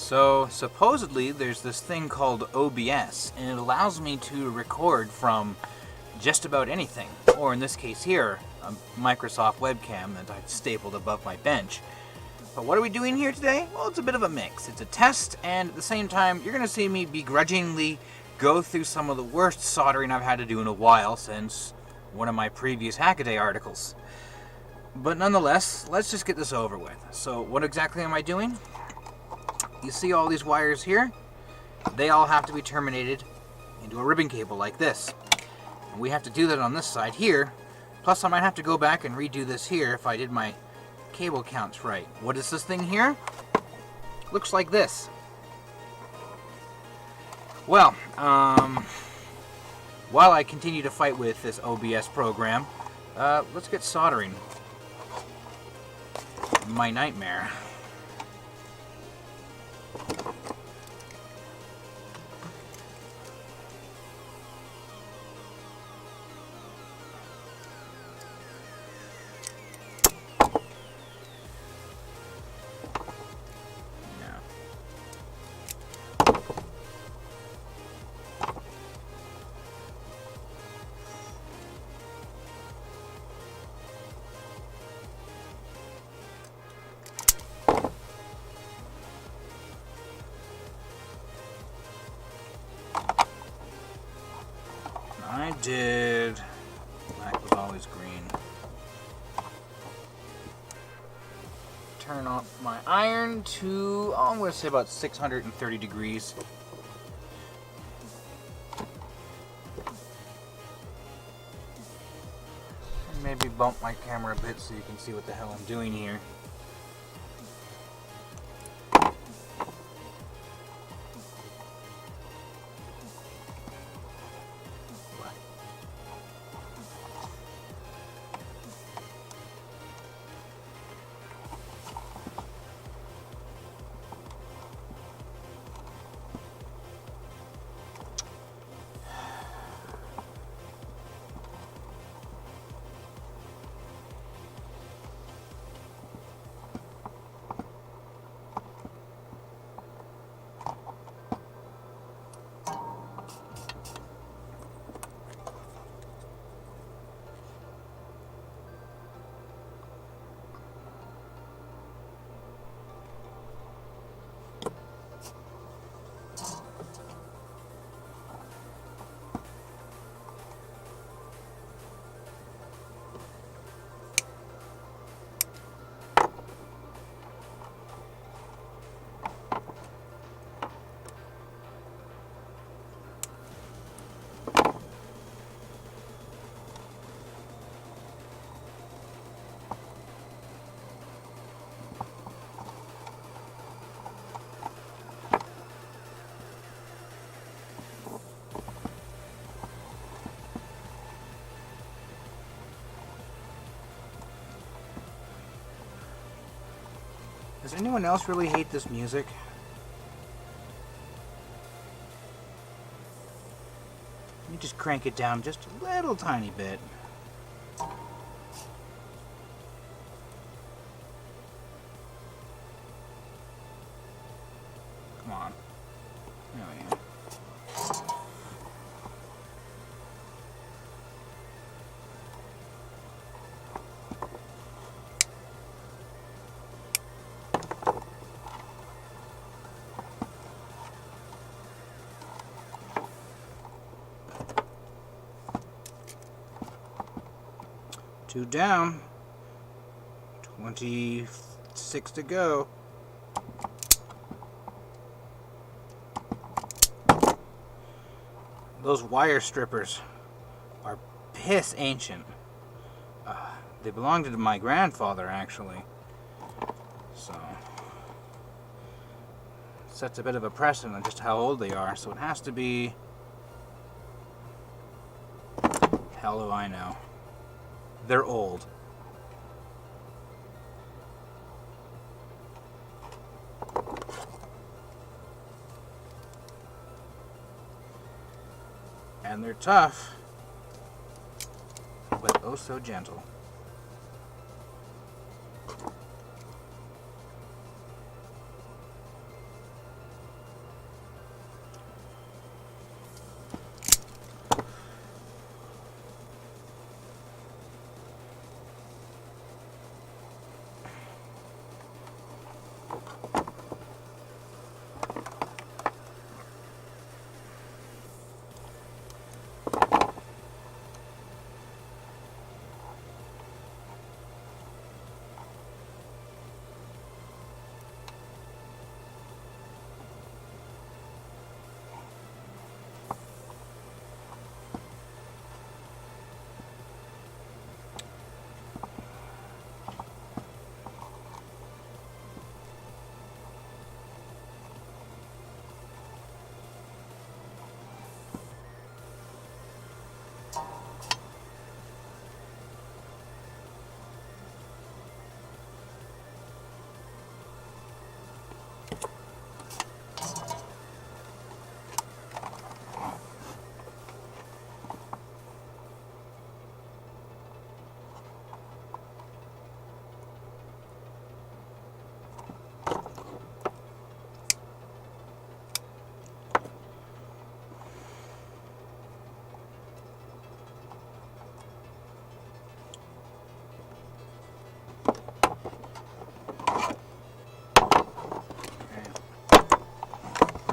So supposedly there's this thing called OBS, and it allows me to record from just about anything, or in this case here, a Microsoft webcam that I've stapled above my bench. But what are we doing here today? Well, it's a bit of a mix. It's a test, and at the same time, you're going to see me begrudgingly go through some of the worst soldering I've had to do in a while since one of my previous Hackaday articles. But nonetheless, let's just get this over with. So what exactly am I doing? You see all these wires here? They all have to be terminated into a ribbon cable like this. And we have to do that on this side here. Plus I might have to go back and redo this here if I did my cable counts right. What is this thing here? Looks like this. Well, while I continue to fight with this OBS program, let's get soldering. My nightmare. I did. Black was always green. Turn off my iron to, I'm going to say about 630 degrees. And maybe bump my camera a bit so you can see what the hell I'm doing here. Does anyone else really hate this music? Let me just crank it down just a little tiny bit. Come on. There we go. Two down, 26 to go. Those wire strippers are piss ancient. They belonged to my grandfather, actually. So, sets a bit of a precedent on just how old they are. So it has to be, hell do I know. They're old. And they're tough, but oh so gentle.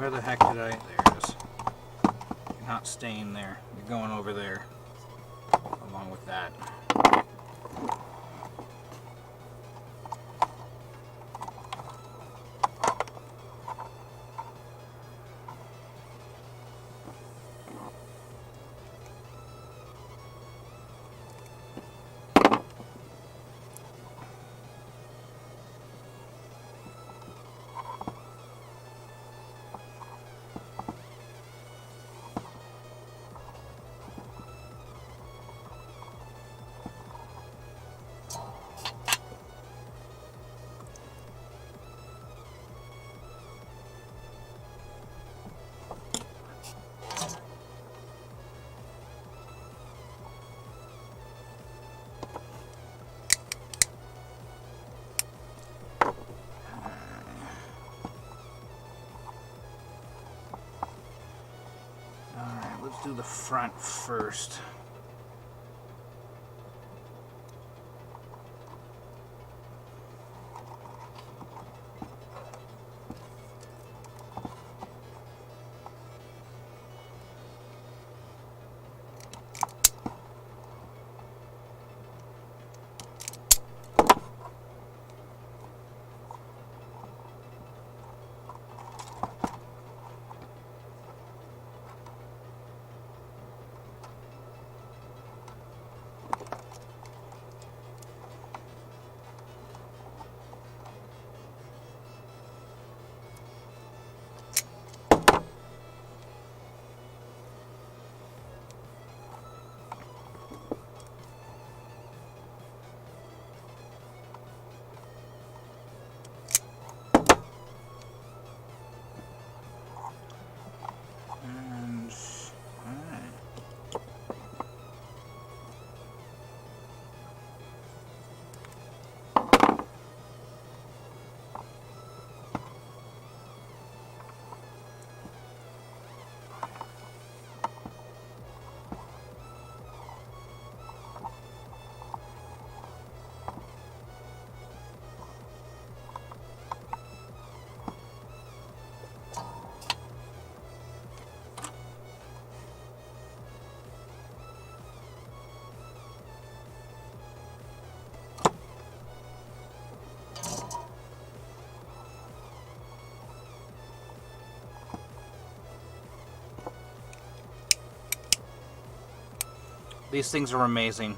Where the heck did I... There it is. You're not staying there. You're going over there. Along with that. Let's do the front first. These things are amazing.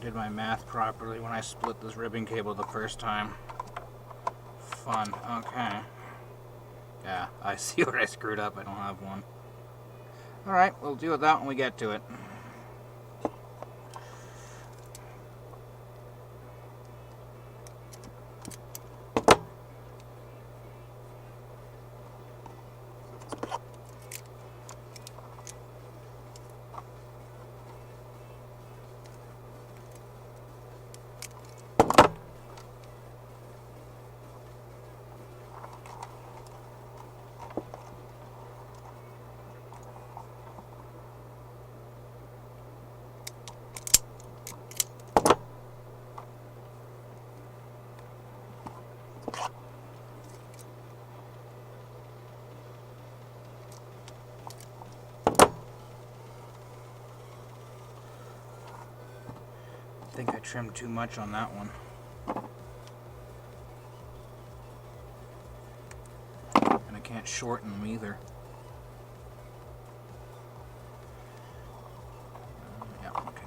Did my math properly when I split this ribbon cable the first time. Fun. Okay. Yeah, I see where I screwed up. I don't have one. Alright, we'll deal with that when we get to it. I think I trimmed too much on that one. And I can't shorten them either. Yeah, okay.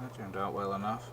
That turned out well enough.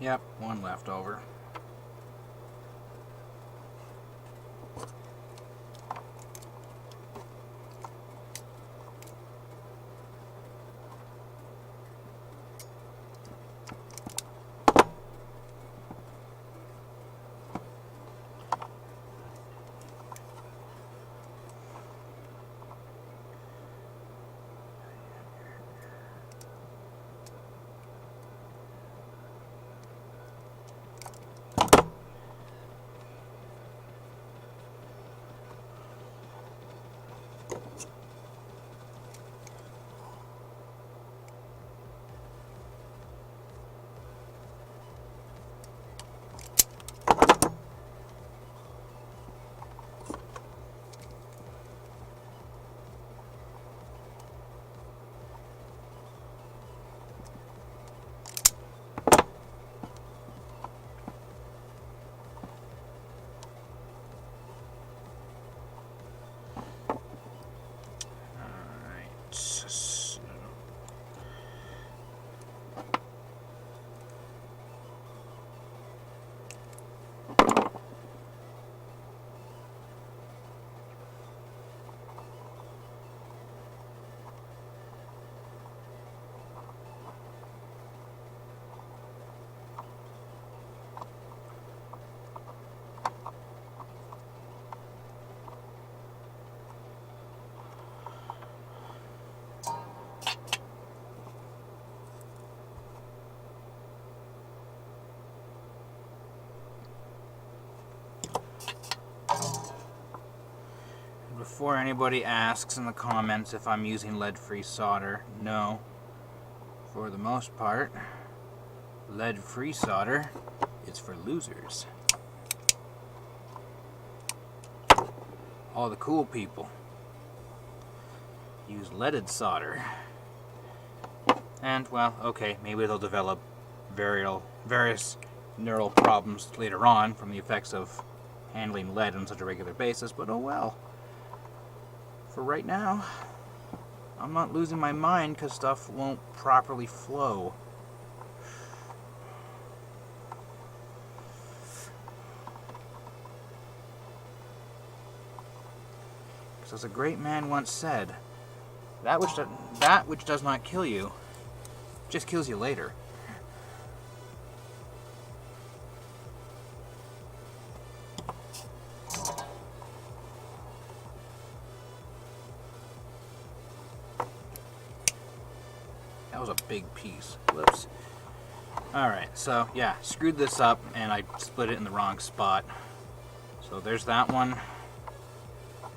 Yep, one left over. Before anybody asks in the comments if I'm using lead-free solder, no. For the most part, lead-free solder is for losers. All the cool people. use leaded solder. And, well, okay, maybe they'll develop various neural problems later on from the effects of handling lead on such a regular basis, but oh well. For right now, I'm not losing my mind because stuff won't properly flow. Because as a great man once said, that which does not kill you just kills you later. That was a big piece. Whoops. Alright, so yeah, screwed this up and I split it in the wrong spot. So there's that one.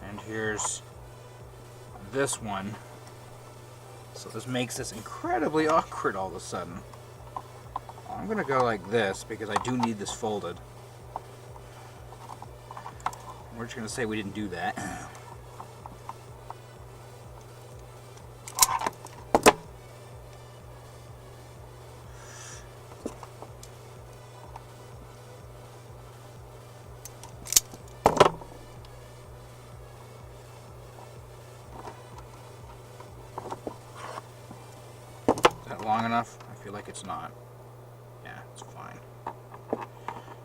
And here's this one. So this makes this incredibly awkward all of a sudden. I'm going to go like this because I do need this folded. We're just going to say we didn't do that. Long enough? I feel like it's not. Yeah, it's fine.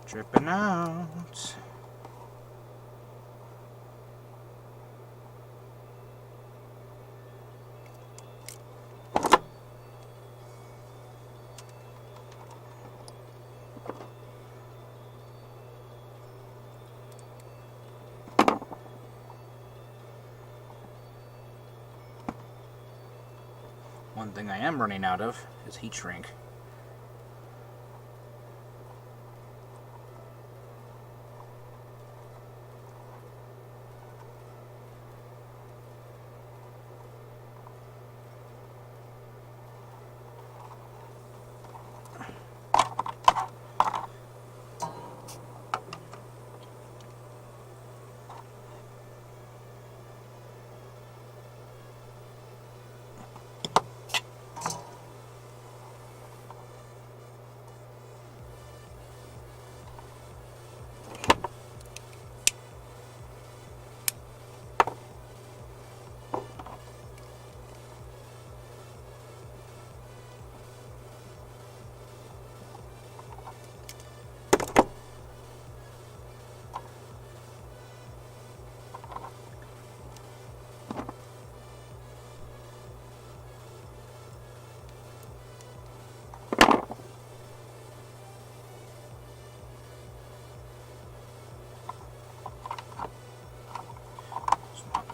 Dripping out. One thing I am running out of is heat shrink.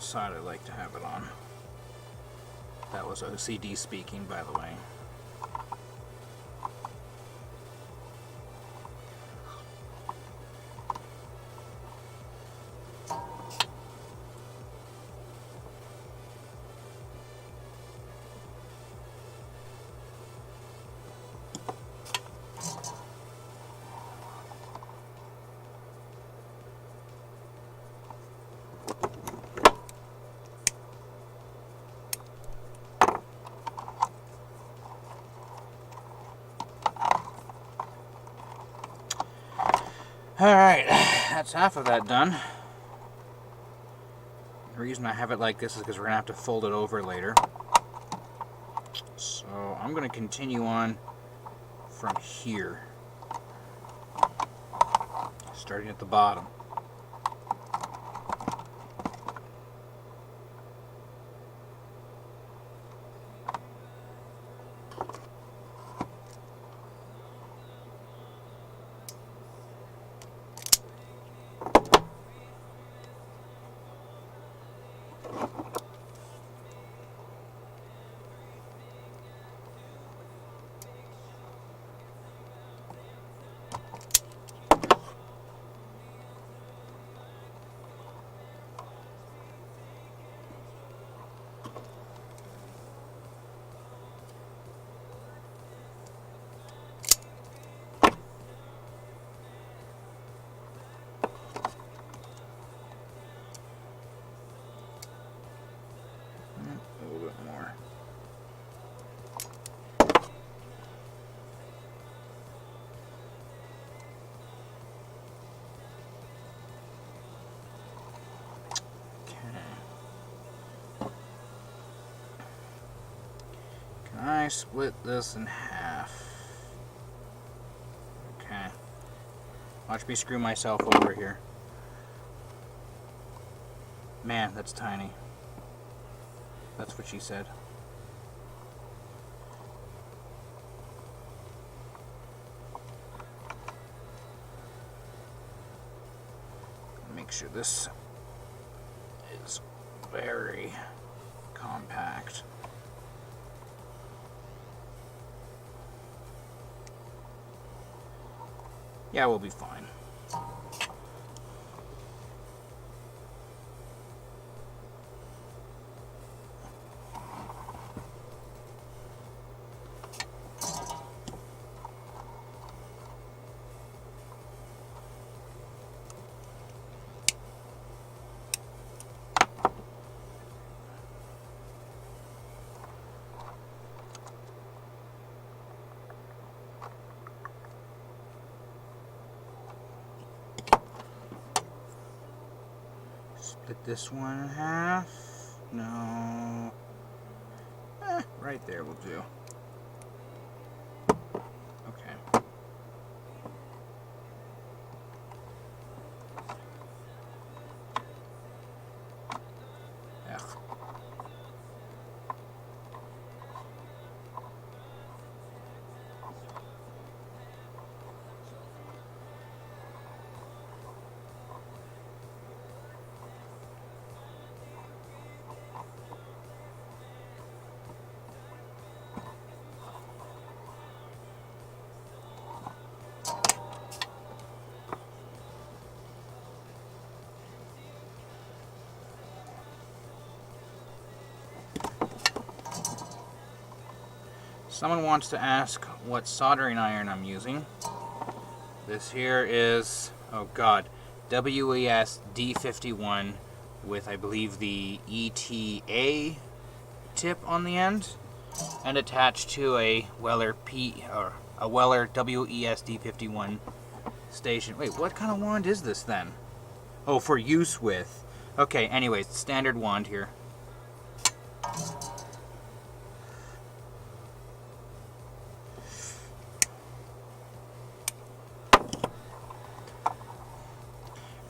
Side I like to have it on. That was OCD speaking, by the way. Alright, that's half of that done. The reason I have it like this is because we're going to have to fold it over later. So I'm going to continue on from here, starting at the bottom. I split this in half. Okay. Watch me screw myself over here. Man, that's tiny. That's what she said. Make sure this is very compact. Yeah, we'll be fine. Split this one in half. No. Right there will do. Okay. Ugh. Someone wants to ask what soldering iron I'm using. This here is, oh god, WES D51 with, I believe, the ETA tip on the end, and attached to a Weller Weller WES D51 station. Wait, what kind of wand is this then? Oh, for use with. Okay, anyways, standard wand here.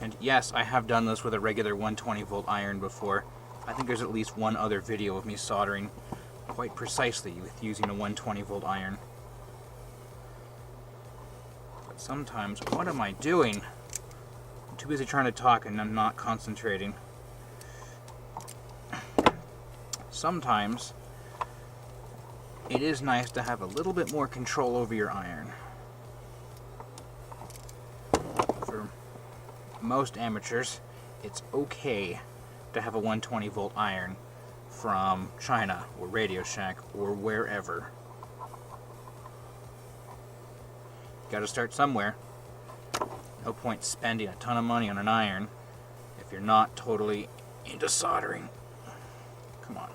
And yes, I have done this with a regular 120 volt iron before. I think there's at least one other video of me soldering quite precisely with using a 120 volt iron. But sometimes, what am I doing? I'm too busy trying to talk and I'm not concentrating. Sometimes, it is nice to have a little bit more control over your iron. For most amateurs, it's okay to have a 120 volt iron from China or Radio Shack or wherever. Gotta start somewhere. No point spending a ton of money on an iron if you're not totally into soldering. Come on.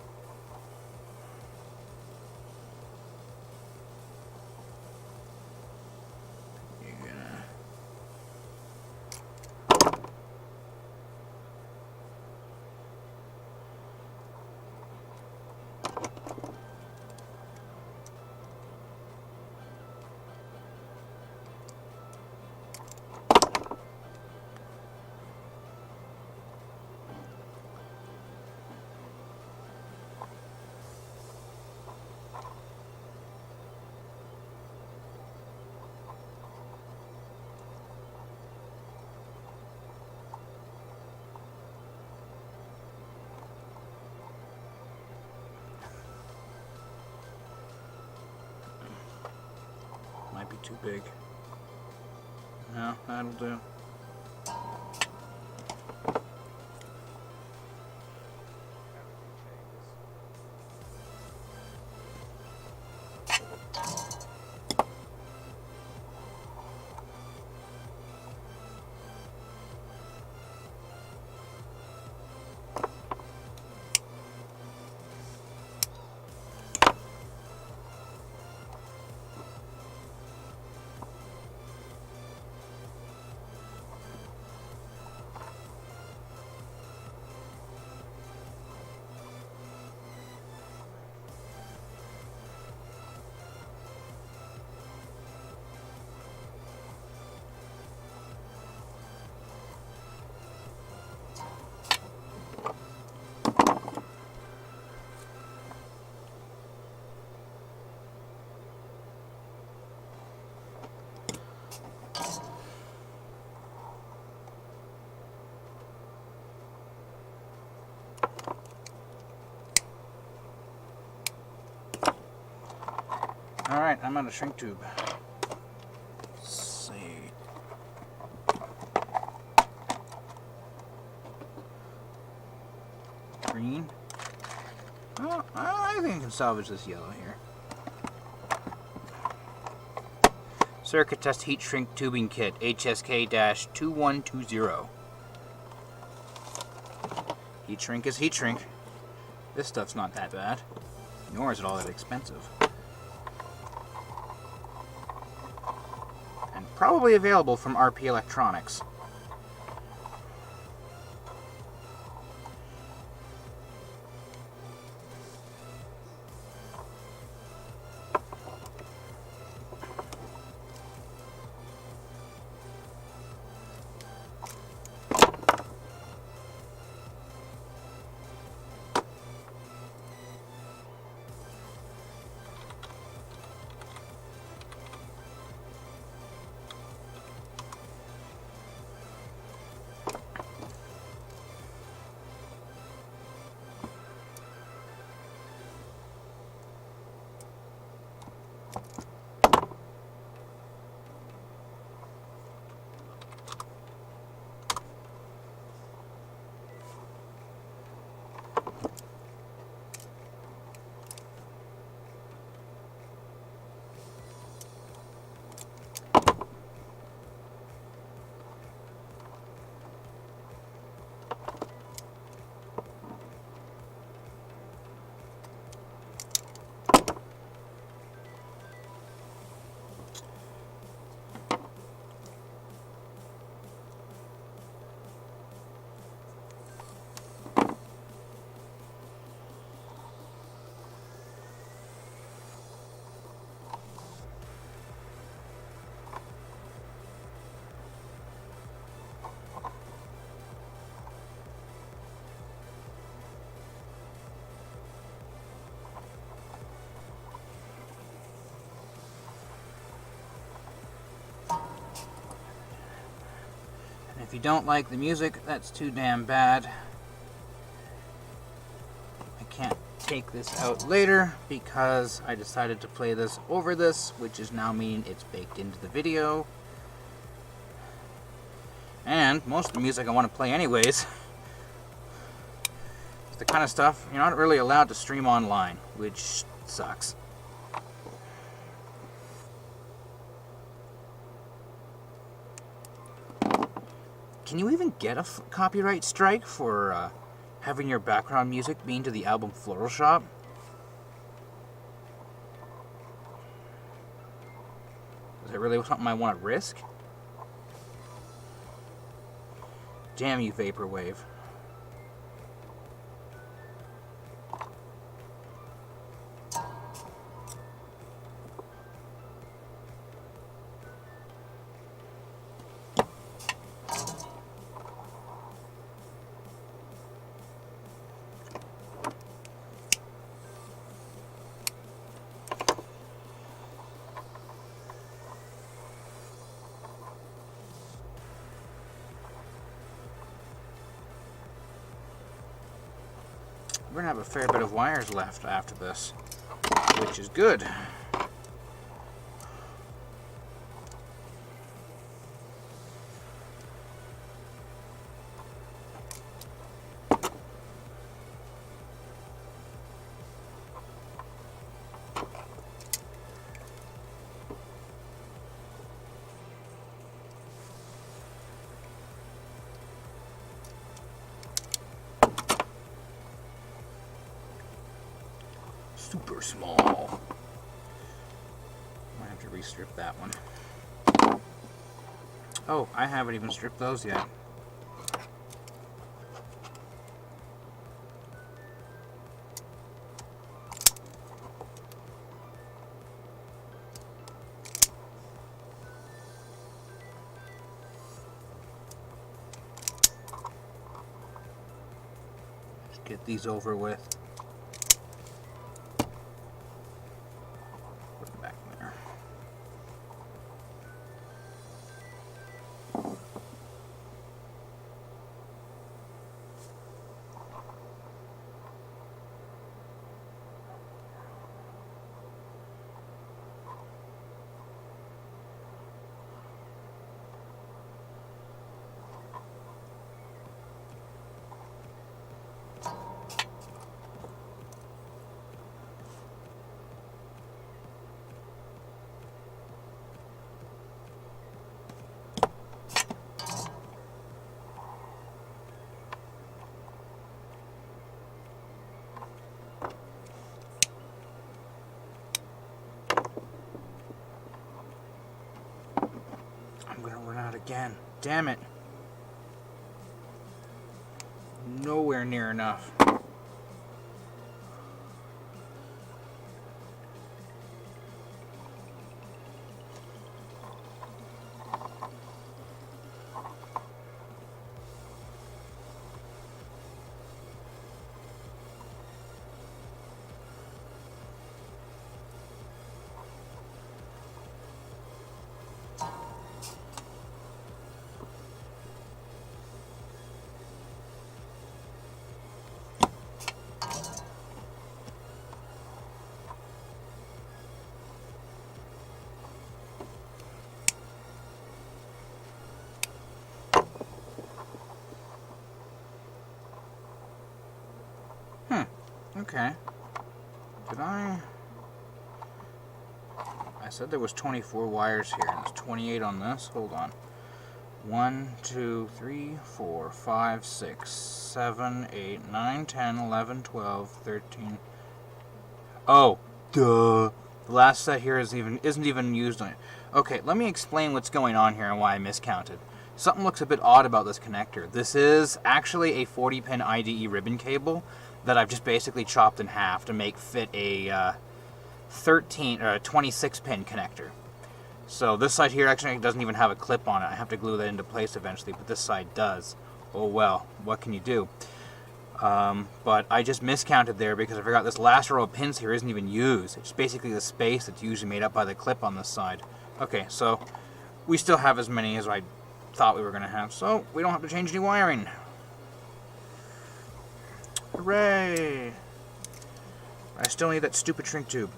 Might be too big. No, that'll do. Alright, I'm out of shrink tube. Let's see. Green. Oh, I think I can salvage this yellow here. Circuit test heat shrink tubing kit, HSK-2120. Heat shrink is heat shrink. This stuff's not that bad, nor is it all that expensive. And probably available from RP Electronics. If you don't like the music, that's too damn bad. I can't take this out later because I decided to play this over this, which is now meaning it's baked into the video. And most of the music I want to play anyways. It's the kind of stuff you're not really allowed to stream online, which sucks. Can you even get a copyright strike for having your background music being to the album Floral Shop? Is it really something I want to risk? Damn you, Vaporwave. We're going to have a fair bit of wires left after this, which is good. Super small. Might have to restrip that one. Oh, I haven't even stripped those yet. Just get these over with. again. Damn it. Nowhere near enough. Okay. Did I said there was 24 wires here, and there's 28 on this. Hold on. 1, 2, 3, 4, 5, 6, 7, 8, 9, 10, 11, 12, 13. Oh, duh. The last set here isn't even used on it. Okay, let me explain what's going on here and why I miscounted. Something looks a bit odd about this connector. This is actually a 40-pin IDE ribbon cable that I've just basically chopped in half to make fit a 26-pin connector. So this side here actually doesn't even have a clip on it. I have to glue that into place eventually, but this side does. Oh well, what can you do? But I just miscounted there because I forgot this last row of pins here isn't even used. It's basically the space that's usually made up by the clip on this side. Okay, so we still have as many as I thought we were going to have, so we don't have to change any wiring. Hooray! I still need that stupid shrink tube.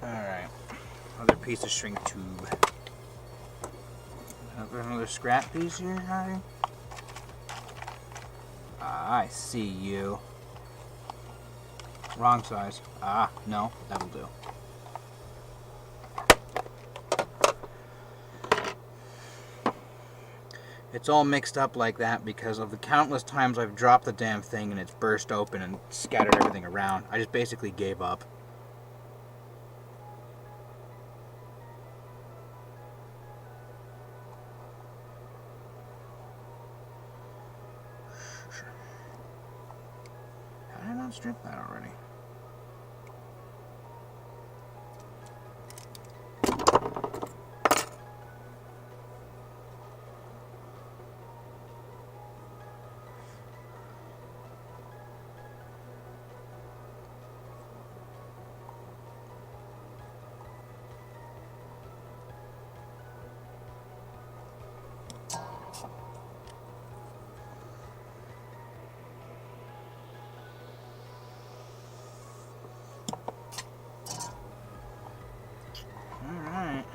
Alright, another piece of shrink tube. Another scrap piece here, Harry? Ah, I see you. Wrong size. Ah, no, that'll do. It's all mixed up like that because of the countless times I've dropped the damn thing and it's burst open and scattered everything around. I just basically gave up. How did I not strip that already? Alright.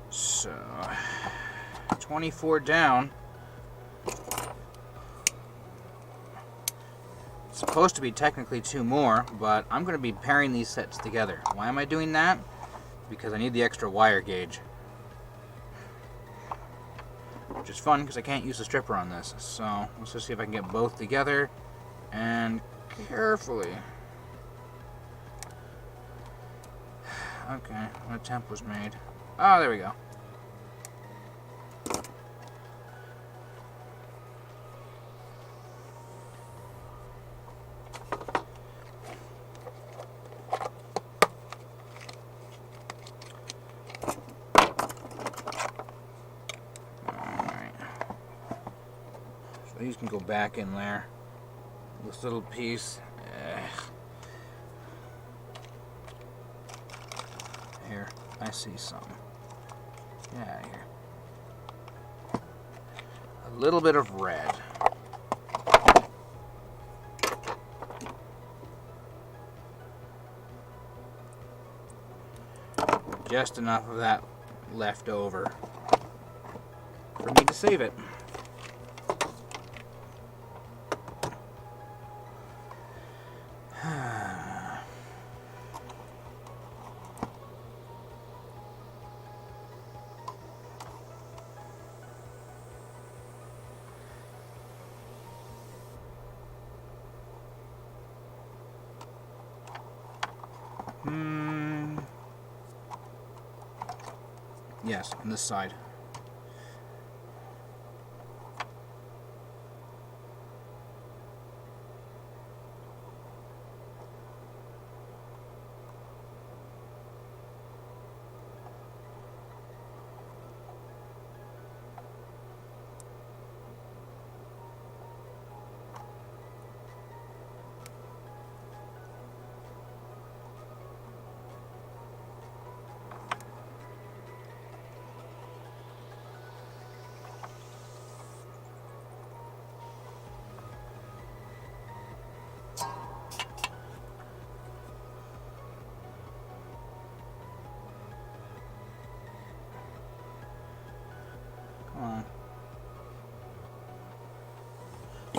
So, 24 down. It's supposed to be technically 2 more, but I'm going to be pairing these sets together. Why am I doing that? Because I need the extra wire gauge. Which is fun because I can't use the stripper on this. So, let's just see if I can get both together and carefully. Okay, an attempt was made. Oh, there we go. These can go back in there. This little piece. Here, I see something. Get out of here. A little bit of red. Just enough of that left over for me to save it. Yes, on this side.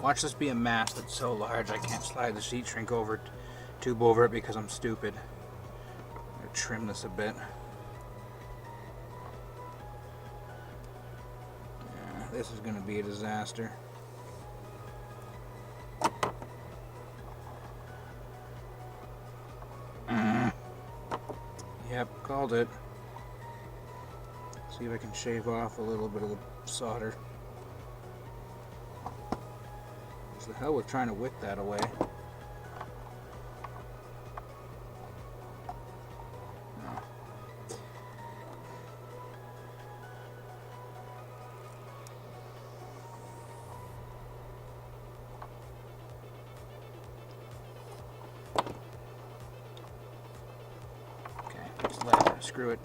Watch this be a mass that's so large I can't slide the sheet shrink tube over it because I'm stupid. I'm gonna trim this a bit. Yeah, this is gonna be a disaster. Yep, called it. See if I can shave off a little bit of the solder. The hell with trying to wick that away. No. Okay, just let it screw it.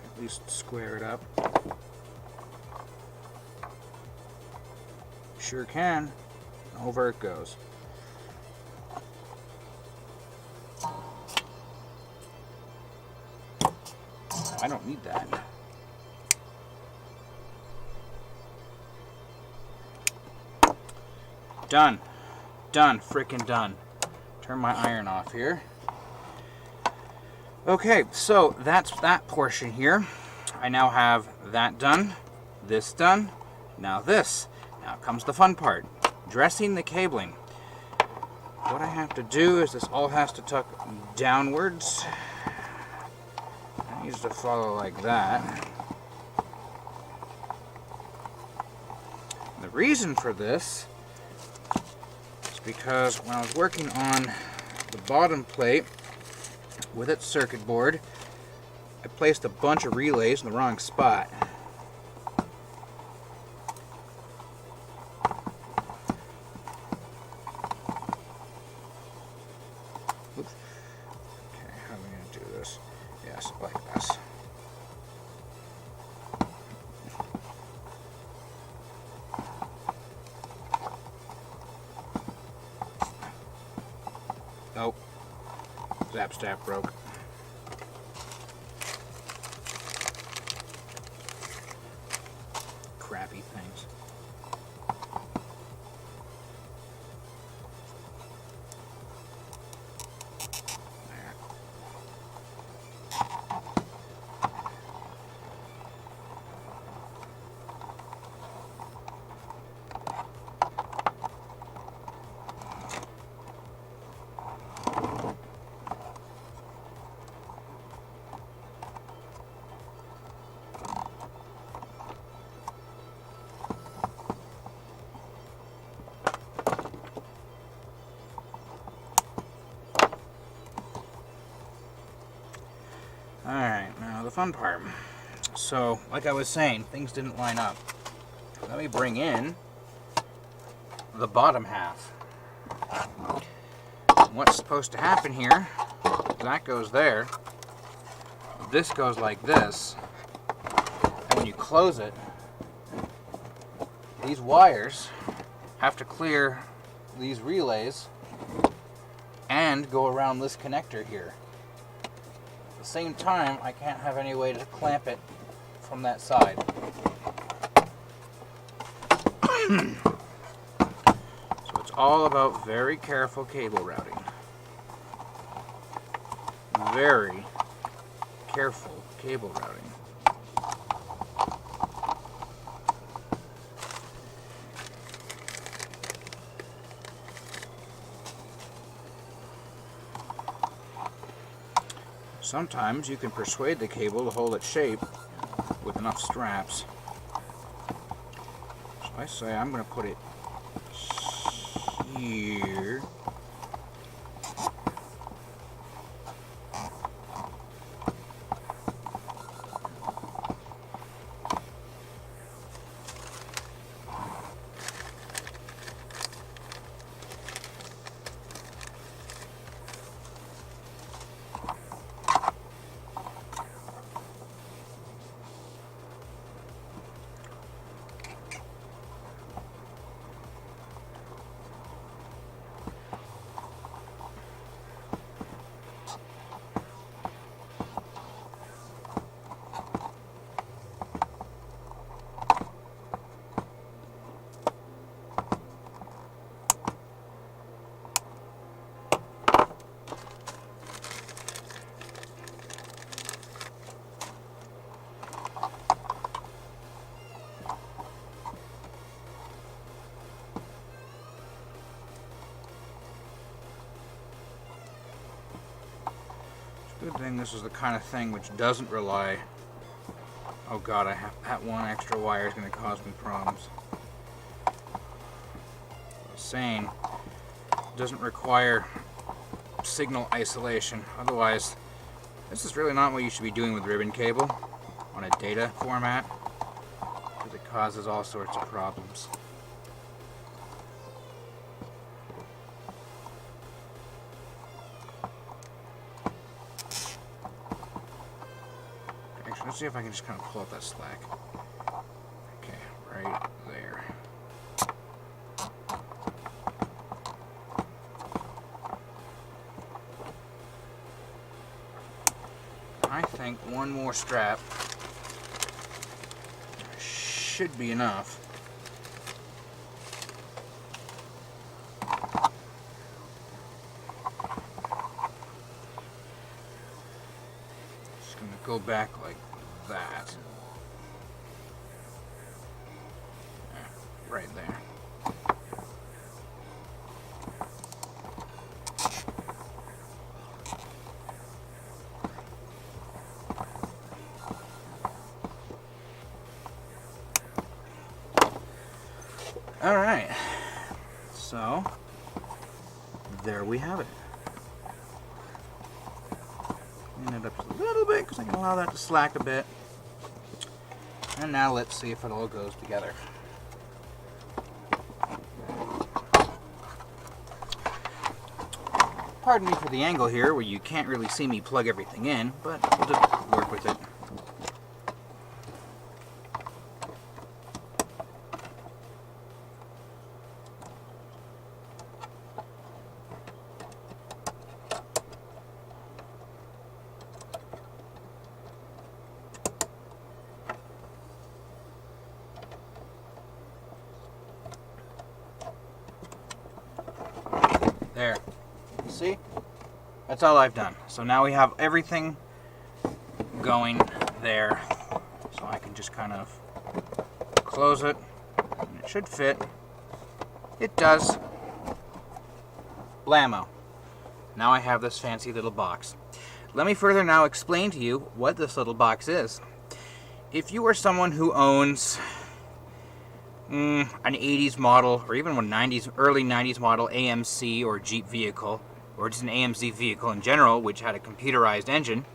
At least square it up. Sure can. Over it goes. I don't need that. Done. Done. Frickin' done. Turn my iron off here. Okay, so that's that portion here. I now have that done, this done, now this. Now comes the fun part, dressing the cabling. What I have to do is this all has to tuck downwards. It needs to follow like that. The reason for this is because when I was working on the bottom plate, with its circuit board, I placed a bunch of relays in the wrong spot. Oops. Okay, how are we going to do this? Yes, like this. Oh. Zap staff broke. Crappy things. There. fun part. So, like I was saying, things didn't line up. Let me bring in the bottom half. What's supposed to happen here, that goes there, this goes like this, and when you close it, these wires have to clear these relays and go around this connector here. At the same time, I can't have any way to clamp it from that side. So it's all about very careful cable routing. Very careful cable routing. Sometimes you can persuade the cable to hold its shape with enough straps. So I say I'm going to put it here. Good thing this is the kind of thing which doesn't rely... Oh god, that one extra wire is going to cause me problems. I was saying, it doesn't require signal isolation. Otherwise, this is really not what you should be doing with ribbon cable on a data format, because it causes all sorts of problems. Let's see if I can just kind of pull up that slack. Okay, right there. I think one more strap should be enough. Just gonna go back like that. Right there. All right. So, there we have it. Clean it up just a little bit because I can allow that to slack a bit. And now let's see if it all goes together. Pardon me for the angle here where you can't really see me plug everything in, but we'll just work with it. There. See? That's all I've done. So now we have everything going there. So I can just kind of close it. And it should fit. It does. Blammo. Now I have this fancy little box. Let me further now explain to you what this little box is. If you are someone who owns an 80s model, or even a early 90s model AMC or Jeep vehicle, or just an AMC vehicle in general, which had a computerized engine,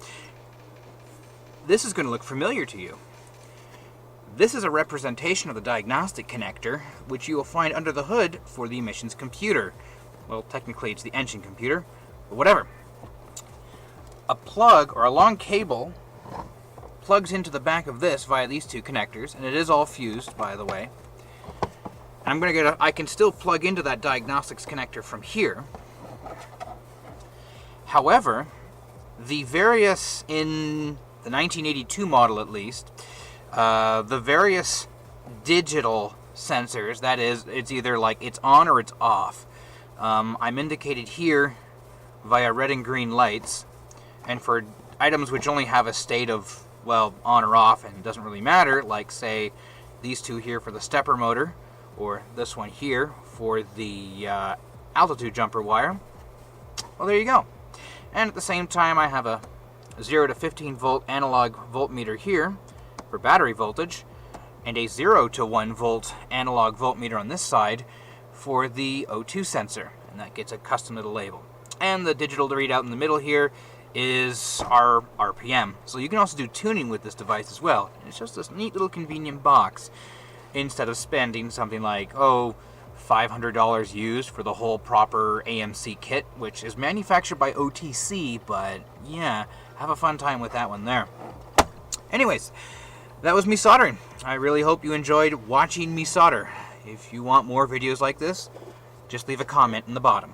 this is going to look familiar to you. This is a representation of the diagnostic connector, which you will find under the hood for the emissions computer. Well, technically it's the engine computer, but whatever. A plug, or a long cable, plugs into the back of this via these two connectors, and it is all fused, by the way. And I can still plug into that diagnostics connector from here. However, the various, in the 1982 model at least, the various digital sensors, that is, it's either like it's on or it's off. I'm indicated here via red and green lights, and for items which only have a state of, well, on or off, and it doesn't really matter, like say these two here for the stepper motor, or this one here for the altitude jumper wire, well, there you go. And at the same time, I have a 0 to 15 volt analog voltmeter here for battery voltage, and a 0 to 1 volt analog voltmeter on this side for the O2 sensor, and that gets a custom little label. And the digital readout in the middle here is our RPM. So you can also do tuning with this device as well. And it's just this neat little convenient box, instead of spending something like, $500 used for the whole proper AMC kit, which is manufactured by OTC, but yeah, have a fun time with that one there. Anyways, that was me soldering. I really hope you enjoyed watching me solder. If you want more videos like this, just leave a comment in the bottom.